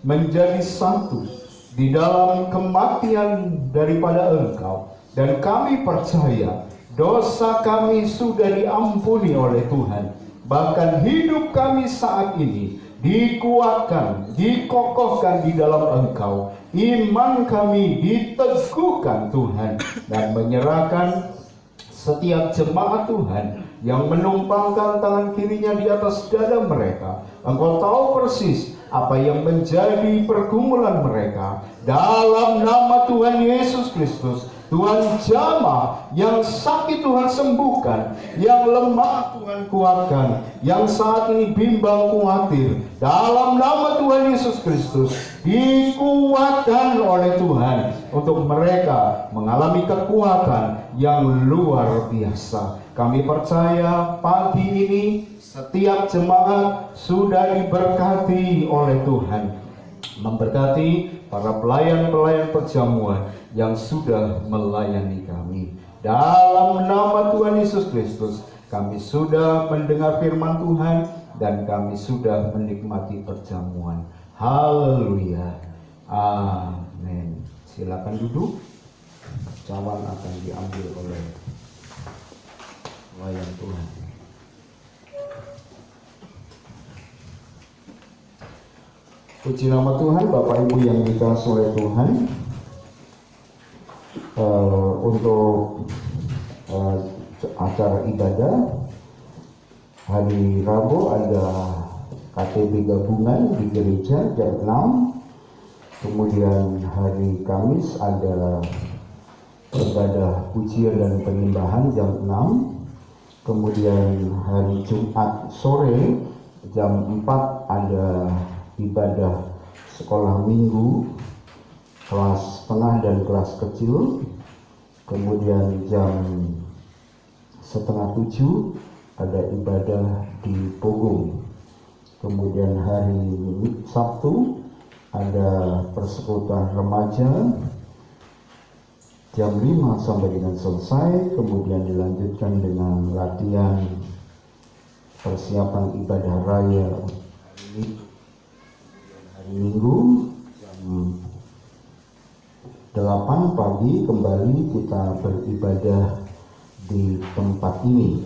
menjadi satu di dalam kematian daripada Engkau, dan kami percaya dosa kami sudah diampuni oleh Tuhan. Bahkan hidup kami saat ini dikuatkan, dikokohkan di dalam Engkau. Iman kami diteguhkan Tuhan, dan menyerahkan setiap jemaat Tuhan yang menumpangkan tangan kirinya di atas dada mereka. Engkau tahu persis apa yang menjadi pergumulan mereka. Dalam nama Tuhan Yesus Kristus, Tuhan jamah, yang sakit Tuhan sembuhkan, yang lemah Tuhan kuatkan, yang saat ini bimbang khawatir, dalam nama Tuhan Yesus Kristus dikuatkan oleh Tuhan untuk mereka mengalami kekuatan yang luar biasa. Kami percaya pagi ini setiap jemaat sudah diberkati oleh Tuhan, memberkati para pelayan-pelayan perjamuan yang sudah melayani kami. Dalam nama Tuhan Yesus Kristus, kami sudah mendengar firman Tuhan dan kami sudah menikmati perjamuan. Haleluya. Amin. Silakan duduk. Cawan akan diambil oleh pelayan Tuhan. Puji nama Tuhan. Bapak Ibu yang dikasihi oleh Tuhan, untuk acara ibadah hari Rabu ada KTB gabungan di gereja jam 6. Kemudian hari Kamis ada ibadah pujian dan penyembahan jam 6. Kemudian hari Jumat sore jam 4 ada ibadah sekolah minggu kelas tengah dan kelas kecil. Kemudian jam 6:30 ada ibadah di Pogung. Kemudian hari Sabtu ada persekutuan remaja jam 5 sampai dengan selesai. Kemudian dilanjutkan dengan latihan persiapan ibadah raya hari Minggu jam 8 pagi kembali kita beribadah di tempat ini.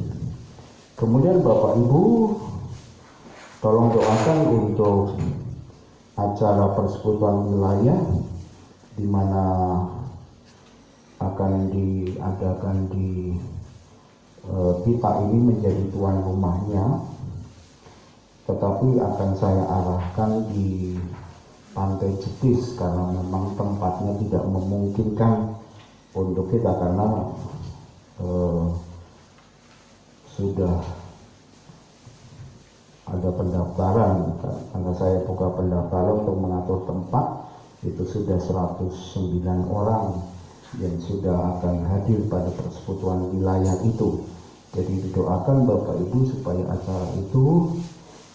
Kemudian Bapak Ibu tolong doakan untuk acara persekutuan wilayah di mana akan diadakan di kita ini menjadi tuan rumahnya, tetapi akan saya arahkan di Pantai Jetis karena memang tempatnya tidak memungkinkan untuk kita karena sudah ada pendaftaran. Karena saya buka pendaftaran untuk mengatur tempat, itu sudah 109 orang yang sudah akan hadir pada persekutuan wilayah itu. Jadi didoakan Bapak Ibu supaya acara itu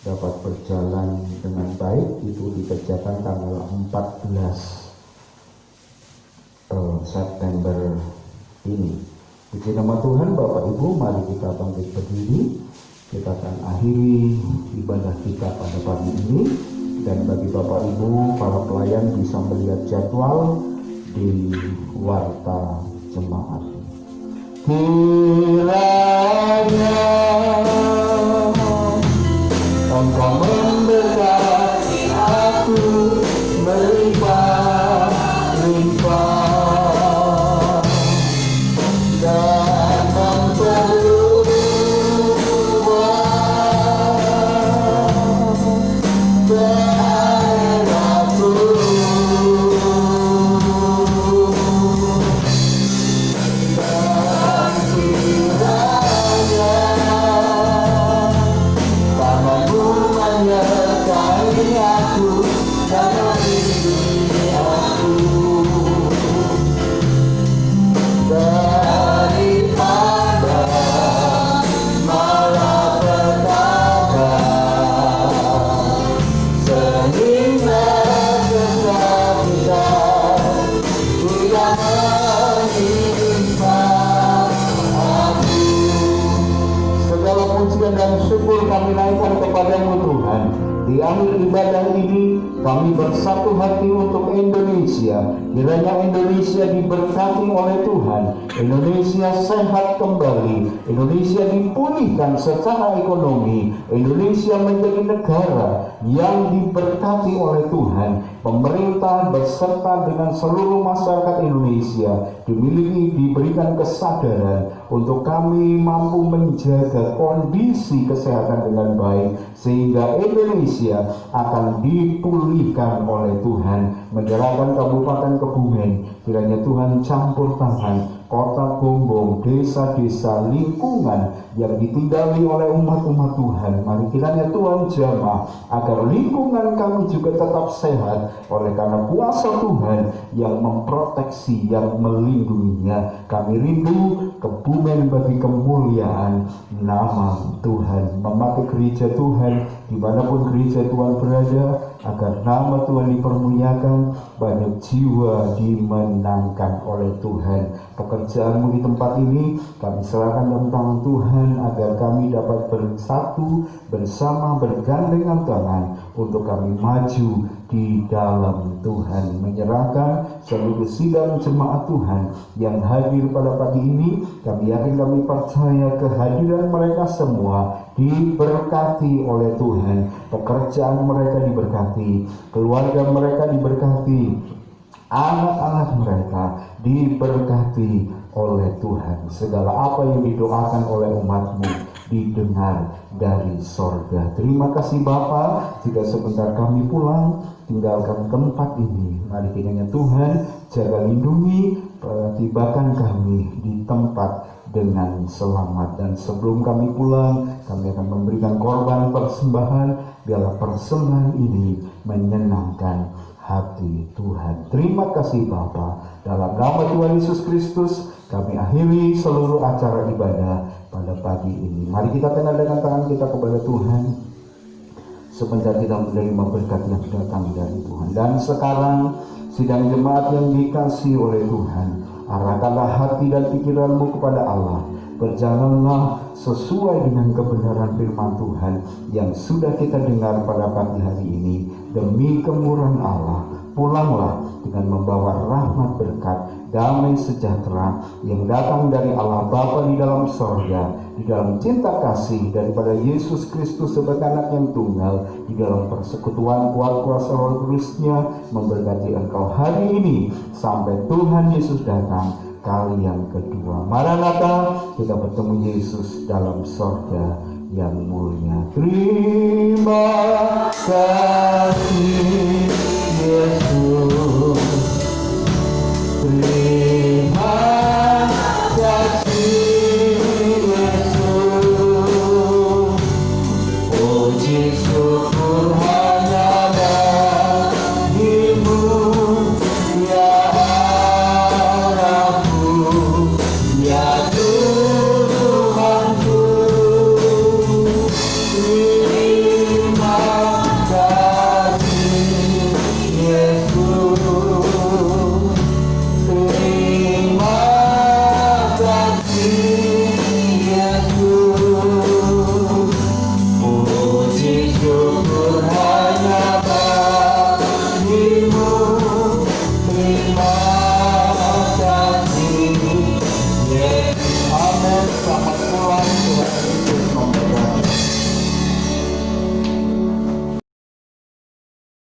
dapat berjalan dengan baik. Itu dikerjakan tanggal 14 September ini. Puji nama Tuhan. Bapak Ibu, mari kita bangkit berdiri. Kita akan akhiri ibadah kita pada pagi ini. Dan bagi Bapak Ibu, para pelayan bisa melihat jadwal di warta jemaat. Kiranya Engkau memberkati aku melimpah-limpah dan memperluas daerahku. Dan kiranya tanganmu menyertai aku dan melindungi aku daripada malapetaka, sehingga kesakitan tidak menimpa aku. Segala pujian dan syukur kami naikkan kepadamu Tuhan. Di akhir ibadah ini kami bersatu hati untuk Indonesia. Kiranya Indonesia diberkati oleh Tuhan, Indonesia sehat kembali, Indonesia dipulihkan secara ekonomi, Indonesia menjadi negara yang diberkati oleh Tuhan. Pemerintah beserta dengan seluruh masyarakat Indonesia diberikan kesadaran untuk kami mampu menjaga kondisi kesehatan dengan baik, sehingga Indonesia akan dipulihkan oleh Tuhan. Menyerahkan Kabupaten Kebumen, kiranya Tuhan campur tangan kota Gombong, desa-desa, lingkungan yang ditinggali oleh umat-umat Tuhan. Mari kiranya Tuhan jamah agar lingkungan kami juga tetap sehat oleh karena kuasa Tuhan yang memproteksi, yang melindunginya. Kami rindu Kebumen bagi kemuliaan nama Tuhan. Memakai gereja Tuhan dimanapun gereja Tuhan berada, agar nama Tuhan dipermuliakan, banyak jiwa dimenangkan oleh Tuhan. Pekerjaanmu di tempat ini kami serahkan dalam tangan Tuhan, agar kami dapat bersatu bersama, bergandengan tangan untuk kami maju di dalam Tuhan. Menyerahkan seluruh sidang jemaat Tuhan yang hadir pada pagi ini, kami yakin, kami percaya kehadiran mereka semua diberkati oleh Tuhan. Pekerjaan mereka diberkati, keluarga mereka diberkati, anak-anak mereka diberkati oleh Tuhan. Segala apa yang didoakan oleh umat-Mu didengar dari sorga. Terima kasih Bapa. Jika sebentar kami pulang tinggalkan tempat ini, mari kiranya Tuhan jaga lindungi, tibakan kami di tempat dengan selamat. Dan sebelum kami pulang, kami akan memberikan korban persembahan. Biarlah persembahan ini menyenangkan hati Tuhan. Terima kasih Bapa. Dalam nama Tuhan Yesus Kristus kami akhiri seluruh acara ibadah pada pagi ini. Mari kita tengahkan tangan kita kepada Tuhan sebentar kita menerima berkat yang datang dari Tuhan. Dan sekarang sidang jemaat yang dikasihi oleh Tuhan, arahkanlah hati dan pikiranmu kepada Allah. Berjalanlah sesuai dengan kebenaran firman Tuhan yang sudah kita dengar pada pagi hari ini. Demi kemurahan Allah, pulanglah dengan membawa rahmat berkat berkat, damai sejahtera yang datang dari Allah Bapa di dalam sorga, di dalam cinta kasih daripada Yesus Kristus sebagai anak yang tunggal, di dalam persekutuan kuat kuasa Roh Kudus-Nya memberkati engkau hari ini sampai Tuhan Yesus datang kali yang kedua. Maranatha, kita bertemu Yesus dalam sorga yang mulia. Terima kasih.